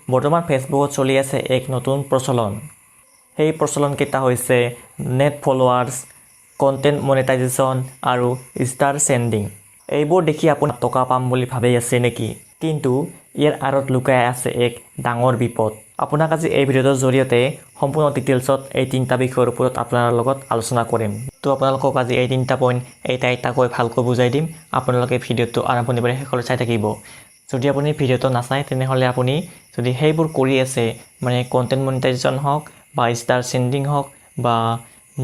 বৰ্তমান ফেচবুকত চলি আছে এক নতুন প্ৰচলন। সেই প্ৰচলনকেইটা হৈছে নেট ফলোৱাৰ্ছ, কণ্টেণ্ট মনেটাইজেশ্যন আৰু ষ্টাৰ চেণ্ডিং। এইবোৰ দেখি আপুনি টকা পাম বুলি ভাবি আছে নেকি? কিন্তু ইয়াৰ আঁৰত লুকাই আছে এক ডাঙৰ বিপদ। আপোনাক আজি এই ভিডিঅ'টোৰ জৰিয়তে সম্পূৰ্ণ ডিটেইলছত এই তিনিটা বিষয়ৰ ওপৰত আপোনাৰ লগত আলোচনা কৰিম। তো আপোনালোকক আজি এই তিনিটা পইণ্ট এটাকৈ ভালকৈ বুজাই দিম। আপোনালোকে ভিডিঅ'টো আৰম্ভণিৰ পৰা শেষলৈ চাই থাকিব। যদি আপুনি ভিডিঅ'টো নাচায় তেনেহ'লে আপুনি যদি সেইবোৰ কৰি আছে মানে কণ্টেণ্ট মনিটাইজেশ্যন হওক বা ষ্টাৰ চেণ্ডিং হওক বা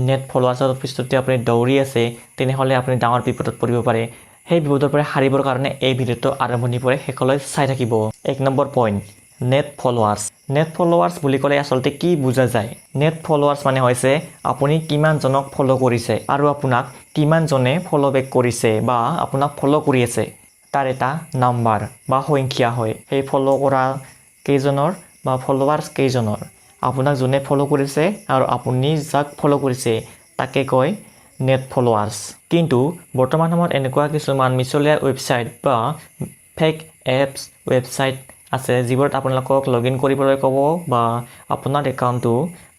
নেট ফলোৱাৰ্ছৰ পিছতে আপুনি দৌৰি আছে তেনেহ'লে আপুনি ডাঙৰ বিপদত পৰিব পাৰে। সেই বিপদৰ পৰা সাৰিবৰ কাৰণে এই ভিডিঅ'টো আৰম্ভণিৰ পৰা শেষলৈ চাই থাকিব। 1 number point, net followers. Net followers বুলি ক'লে আচলতে কি বুজা যায়? নেট ফলোৱাৰ্ছ মানে হৈছে আপুনি কিমানজনক ফ'ল' কৰিছে আৰু আপোনাক কিমানজনে ফ'ল' বেক কৰিছে বা আপোনাক ফ'ল' কৰি আছে তাৰ এটা নাম্বাৰ বা সংখ্যা হয়। সেই ফ'ল' কৰা কেইজনৰ বা ফলোৱাৰ্ছ কেইজনৰ, আপোনাক যোনে ফ'ল' কৰিছে আৰু আপুনি যাক ফ'ল' কৰিছে তাকে কয় নেট ফলোৱাৰ্ছ। কিন্তু বৰ্তমান সময়ত এনেকুৱা কিছুমান মিছলীয়া ৱেবছাইট বা ফেক এপছ ৱেবছাইট আছে যিবোৰত আপোনালোকক লগ ইন কৰিবলৈ ক'ব বা আপোনাৰ একাউণ্টটো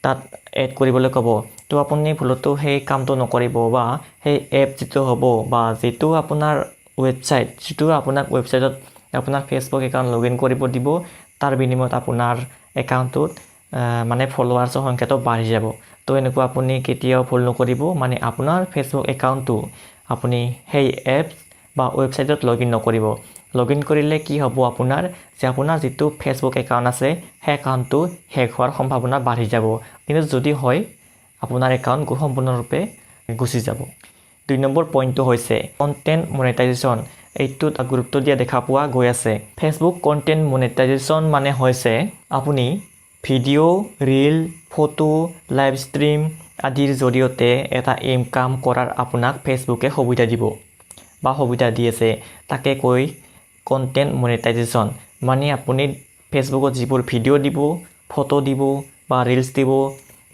তাত এড কৰিবলৈ ক'ব। তো আপুনি ভুলতো সেই কামটো নকৰিব বা সেই এপ যিটো হ'ব বা যিটো আপোনাৰ ৱেবছাইট, যিটো আপোনাক ৱেবছাইটত আপোনাৰ ফেচবুক একাউণ্ট লগ ইন কৰিব দিব, তাৰ বিনিময়ত আপোনাৰ একাউণ্টটোত মানে ফলোৱাৰ্ছৰ সংখ্যাটো বাঢ়ি যাব। তো এনেকুৱা আপুনি কেতিয়াও ভুল নকৰিব। মানে আপোনাৰ ফেচবুক একাউণ্টটো আপুনি সেই এপ বা ৱেবছাইটত লগ ইন নকৰিব। লগ ইন কৰিলে কি হ'ব আপোনাৰ, যে আপোনাৰ যিটো ফেচবুক একাউণ্ট আছে সেই একাউণ্টটো হেক হোৱাৰ সম্ভাৱনা বাঢ়ি যাব। কিন্তু যদি হয় আপোনাৰ একাউণ্ট সম্পূৰ্ণৰূপে গুচি যাব। 2 নম্বৰ পইণ্টটো হৈছে কণ্টেণ্ট মনেটাইজেশ্যন। এইটোত গুৰুত্ব দিয়া দেখা পোৱা গৈ আছে। ফেচবুক কণ্টেণ্ট মনেটাইজেশ্যন মানে হৈছে আপুনি video', reel, photo, live stream আদিৰ জৰিয়তে এটা ইনকাম কৰাৰ আপোনাক ফেচবুকে সুবিধা দিব বা সুবিধা দি আছে। তাকে কয় কণ্টেণ্ট মনেটাইজেশ্যন। মানে আপুনি ফেচবুকত যিবোৰ ভিডিঅ' দিব, ফটো দিব বা ৰিলছ দিব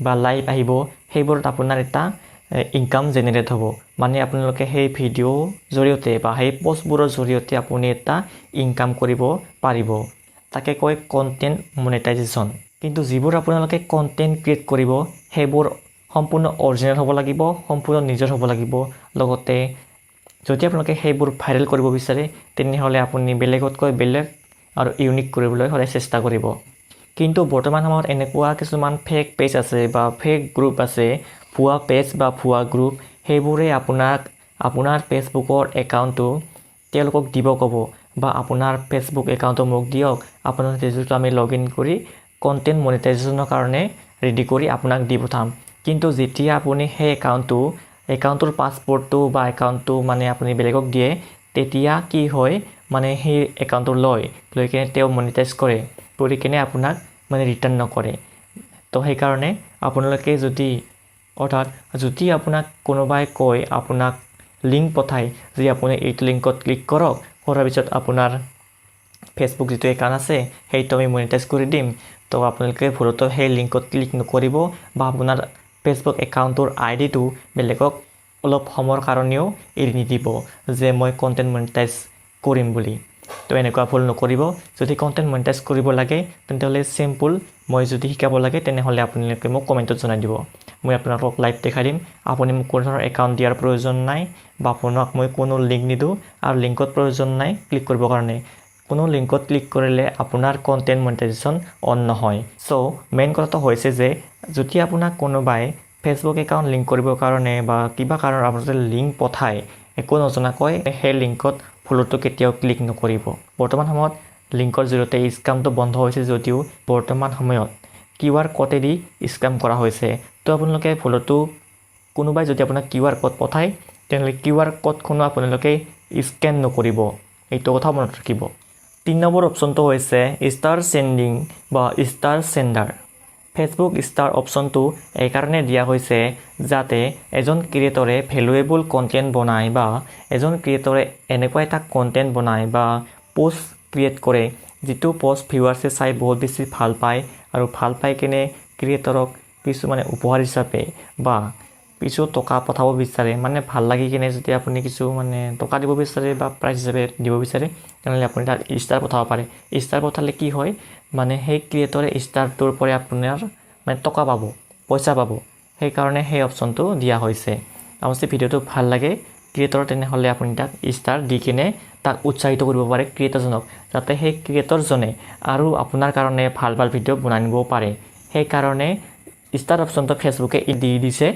বা লাইভ আহিব সেইবোৰত আপোনাৰ এটা ইনকাম জেনেৰেট হ'ব। মানে আপোনালোকে সেই ভিডিঅ'ৰ জৰিয়তে বা সেই পষ্টবোৰৰ জৰিয়তে আপুনি এটা ইনকাম কৰিব পাৰিব। তাকে কয় কণ্টেণ্ট মনেটাইজেশ্যন। কিন্তু যিবোৰ আপোনালোকে কণ্টেণ্ট ক্ৰিয়েট কৰিব সেইবোৰ সম্পূৰ্ণ অৰিজিনেল হ'ব লাগিব, সম্পূৰ্ণ নিজৰ হ'ব লাগিব। লগতে যদি আপোনালোকে সেইবোৰ ভাইৰেল কৰিব বিচাৰে তেনেহ'লে আপুনি বেলেগতকৈ বেলেগ আৰু ইউনিক কৰিবলৈ সদায় চেষ্টা কৰিব। কিন্তু বৰ্তমান সময়ত এনেকুৱা কিছুমান ফেক পেজ আছে বা ফেক গ্ৰুপ আছে, ভুৱা পেজ বা ভুৱা গ্ৰুপ, সেইবোৰে আপোনাৰ ফেচবুকৰ একাউণ্টটো তেওঁলোকক দিব ক'ব বা আপোনাৰ ফেচবুক একাউণ্টটো মোক দিয়ক, আপোনাৰ ফেচবুকটো আমি লগ ইন কৰি কণ্টেণ্ট মনেটাইজেশ্যনৰ কাৰণে ৰেডি কৰি আপোনাক দি পঠাম। কিন্তু যেতিয়া আপুনি সেই একাউণ্টটোৰ পাছৱৰ্ডটো বা একাউণ্টটো মানে আপুনি বেলেগক দিয়ে তেতিয়া কি হয়, মানে সেই একাউণ্টটো লৈ কিনে তেওঁ মনিটাইজ কৰি কিনে আপোনাক মানে ৰিটাৰ্ণ নকৰে। তো সেইকাৰণে আপোনালোকে যদি আপোনাক কোনোবাই কয়, আপোনাক লিংক পঠায় যে আপুনি এইটো লিংকত ক্লিক কৰক, কৰাৰ পিছত আপোনাৰ ফেচবুক যিটো একাউণ্ট আছে সেইটো আমি মনিটাইজ কৰি দিম, তো আপোনালোকে ভুলতো সেই লিংকত ক্লিক নকৰিব বা আপোনাৰ ফেচবুক একাউণ্টটোৰ আইডিটো বেলেগক অলপ সময়ৰ কাৰণেও এৰি নিদিব যে মই কণ্টেণ্ট মনিটাইজ কৰিম বুলি। তো এনেকুৱা ভুল নকৰিব। যদি কণ্টেণ্ট মনিটাইজ কৰিব লাগে তেন্তেহ'লে চিম্পুল, মই যদি শিকাব লাগে তেনেহ'লে আপোনালোকে মোক কমেণ্টত জনাই দিব। মই আপোনালোকক লাইভ দেখাই দিম। আপুনি মোক কোনো ধৰণৰ একাউণ্ট দিয়াৰ প্ৰয়োজন নাই বা আপোনাক মই কোনো লিংক নিদিওঁ আৰু লিংকত প্ৰয়োজন নাই ক্লিক কৰিবৰ কাৰণে। কোনো লিংকত ক্লিক কৰিলে আপোনাৰ কণ্টেণ্ট মনিটাইজেশ্যন অন নহয়। চ' মেইন কথাটো হৈছে যে যদি আপোনাক কোনোবাই ফেচবুক একাউণ্ট লিংক কৰিবৰ কাৰণে বা কিবা কাৰণত আপোনালোকে লিংক পঠায় একো নজনাকৈ, সেই লিংকত ভুলতো কেতিয়াও ক্লিক নকৰিব। বৰ্তমান সময়ত লিংকৰ জৰিয়তে স্কেমটো বন্ধ হৈছে যদিও বৰ্তমান সময়ত QR ক'ডেদি স্কেম কৰা হৈছে। তো আপোনালোকে ভুলতো কোনোবাই যদি আপোনাক QR ক'ড পঠায় তেনেহ'লে QR ক'ডখনো আপোনালোকে স্কেন নকৰিব, এইটো কথা মনত ৰাখিব। 3 নম্বৰ অপশ্যনটো হৈছে ষ্টাৰ চেণ্ডিং বা ষ্টাৰ চেণ্ডাৰ। ফেচবুক ষ্টাৰ অপশ্যনটো এইকাৰণে দিয়া হৈছে যাতে এজন ক্ৰিয়েটৰে ভেলুৱেবল কণ্টেণ্ট বনায় বা এজন ক্ৰিয়েটৰে এনেকুৱা এটা কণ্টেণ্ট বনায় বা পোষ্ট ক্ৰিয়েট কৰে যিটো পোষ্ট ভিউৱাৰ্ছে চাই বহুত বেছি ভাল পায় আৰু ভাল পাই কিনে ক্ৰিয়েটৰক কিছুমানে উপহাৰ হিচাপে বা কিছু টকা পঠাব বিচাৰে মানে ভাল লাগি কিনে যদি আপুনি কিছু মানে টকা দিব বিচাৰে বা প্ৰাইজ হিচাপে দিব বিচাৰে তেনেহ'লে আপুনি তাত ষ্টাৰ পঠাব পাৰে ষ্টাৰ পঠালে কি হয় মানে সেই ক্ৰিয়েটৰে ষ্টাৰটোৰ পৰা আপোনাৰ মানে টকা পাব পইচা পাব সেইকাৰণে সেই অপশ্যনটো দিয়া হৈছে আৰু যদি ভিডিঅ'টো ভাল লাগে ক্ৰিয়েটৰ তেনেহ'লে আপুনি তাক ষ্টাৰ দি কিনে তাক উৎসাহিত কৰিব পাৰে ক্ৰিয়েটৰজনক যাতে সেই ক্ৰিয়েটৰজনে আৰু আপোনাৰ কাৰণে ভাল ভাল ভিডিঅ' বনাই নিব পাৰে সেইকাৰণে ষ্টাৰ অপশ্যনটো ফেচবুকে দি দিছে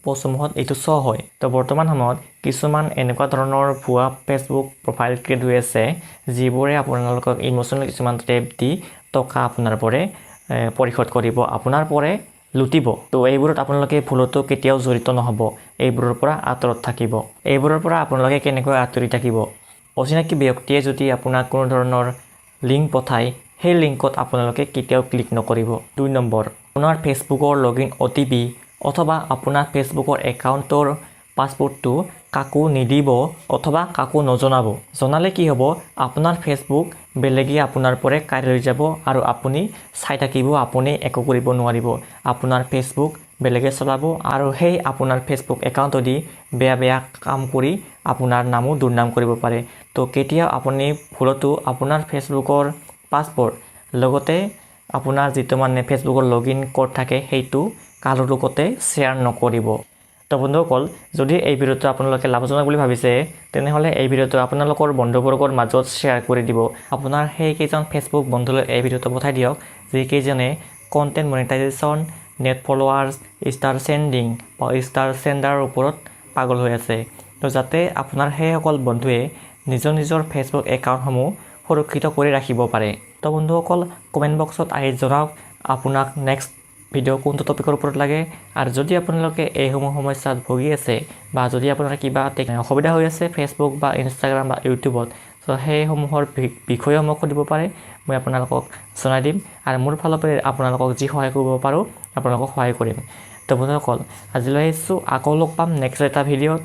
পোষ্টসমূহত এইটো শ্ব' হয় তো বৰ্তমান সময়ত কিছুমান এনেকুৱা ধৰণৰ ভুৱা ফেচবুক প্ৰফাইল ক্ৰিয়েট হৈ আছে যিবোৰে আপোনালোকক ইম'চনেল কিছুমান টেপ দি টকা আপোনাৰ পৰা পৰিশোধ কৰিব আপোনাৰ পৰা লুটিব তো এইবোৰত আপোনালোকে ভুলতো কেতিয়াও জড়িত নহ'ব এইবোৰৰ পৰা আঁতৰত থাকিব এইবোৰৰ পৰা আপোনালোকে কেনেকৈ আঁতৰি থাকিব অচিনাকি ব্যক্তিয়ে যদি আপোনাক কোনো ধৰণৰ লিংক পঠায় সেই লিংকত আপোনালোকে কেতিয়াও ক্লিক নকৰিব 2 নম্বৰ আপোনাৰ ফেচবুকৰ লগইন OTP অথবা আপোনাৰ ফেচবুকৰ একাউণ্টৰ পাছৱৰ্ডটো কাকো নিদিব অথবা কাকো নজনাব জনালে কি হ'ব আপোনাৰ ফেচবুক বেলেগে আপোনাৰ পৰা কাঢ়ি লৈ যাব আৰু আপুনি চাই থাকিব আপুনি একো কৰিব নোৱাৰিব আপোনাৰ ফেচবুক বেলেগে চলাব আৰু সেই আপোনাৰ ফেচবুক একাউণ্ট দি বেয়া কাম কৰি আপোনাৰ নামো দুৰ্নাম কৰিব পাৰে তো কেতিয়াও আপুনি ভুলতো আপোনাৰ ফেচবুকৰ পাছৱৰ্ড লগতে আপোনাৰ যিটো মানে ফেচবুকৰ লগইন কোড থাকে সেইটো কাৰো লগতে শ্বেয়াৰ নকৰিব তো বন্ধুসকল যদি এই ভিডিঅ'টো আপোনালোকে লাভজনক বুলি ভাবিছে তেনেহ'লে এই ভিডিঅ'টো আপোনালোকৰ বন্ধুবৰ্গৰ মাজত শ্বেয়াৰ কৰি দিব আপোনাৰ সেই কেইজন ফেচবুক বন্ধুলৈ এই ভিডিঅ'টো পঠাই দিয়ক যিকেইজনে content monetisation net followers star sending বা ষ্টাৰ চেণ্ডাৰৰ ওপৰত পাগল হৈ আছে তো যাতে আপোনাৰ সেইসকল বন্ধুৱে নিজৰ ফেচবুক একাউণ্টসমূহ সুৰক্ষিত কৰি ৰাখিব পাৰে তো বন্ধুসকল কমেণ্ট বক্সত আহি জনাওক আপোনাক নেক্সট ভিডিঅ' কোনটো টপিকৰ ওপৰত লাগে আৰু যদি আপোনালোকে এইসমূহ সমস্যাত ভুগি আছে বা যদি আপোনাৰ কিবা অসুবিধা হৈ আছে ফেচবুক বা ইনষ্টাগ্ৰাম বা ইউটিউবত তো সেইসমূহৰ বিষয়েও মোক সুধিব পাৰে মই আপোনালোকক জনাই দিম আৰু মোৰ ফালৰ পৰা আপোনালোকক যি সহায় কৰিব পাৰোঁ আপোনালোকক সহায় কৰিম তো বন্ধুসকল আজিলৈ আহিছোঁ আকৌ লগ পাম নেক্সট এটা ভিডিঅ'ত